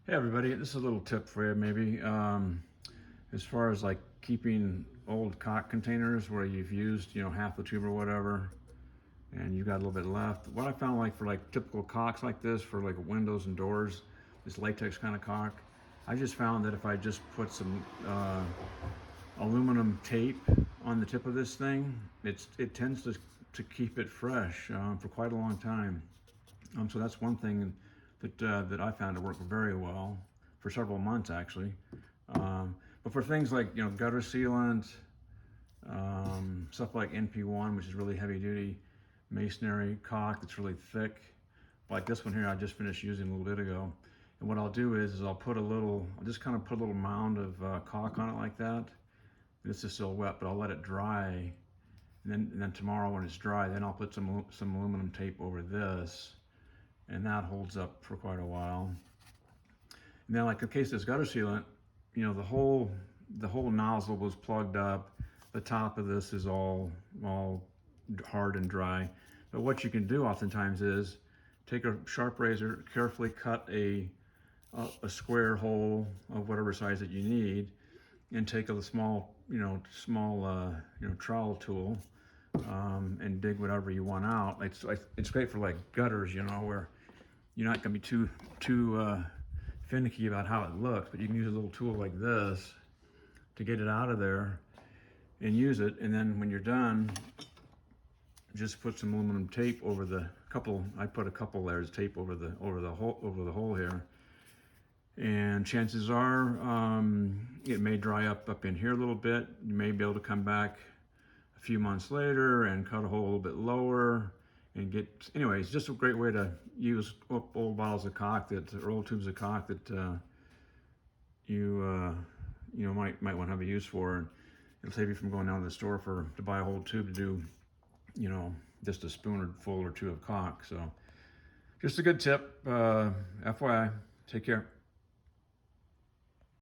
Hey everybody, this is a little tip for you maybe. As far as like keeping old caulk containers where you've used, half the tube or whatever, and you got a little bit left. What I found like for like typical caulks like this, for like windows and doors, this latex kind of caulk, I just found that if I just put some aluminum tape on the tip of this thing, it tends to keep it fresh for quite a long time. So that's one thing that I found to work very well for several months actually. But for things like gutter sealant, stuff like NP1, which is really heavy duty masonry caulk that's really thick, like this one here I just finished using a little bit ago. And what I'll do is I'll just kind of put a little mound of caulk on it like that. This is still wet, but I'll let it dry. And then tomorrow when it's dry, then I'll put some aluminum tape over this, and that holds up for quite a while. And then like in case of this gutter sealant, the whole nozzle was plugged up. The top of this is all hard and dry. But what you can do oftentimes is take a sharp razor, carefully cut a square hole of whatever size that you need, and take a small trowel tool, and dig whatever you want out. It's great for like gutters, where you're not going to be too finicky about how it looks, but you can use a little tool like this to get it out of there and use it. And then when you're done, just put some aluminum tape over I put a couple layers of tape over the hole here. And chances are it may dry up in here a little bit. You may be able to come back a few months later and cut a hole a little bit lower and anyway, it's just a great way to use old bottles of caulk or old tubes of caulk that you might want to have a use for. And it'll save you from going down to the store to buy a whole tube to do, just a spoonful or two of caulk. So just a good tip, FYI. Take care.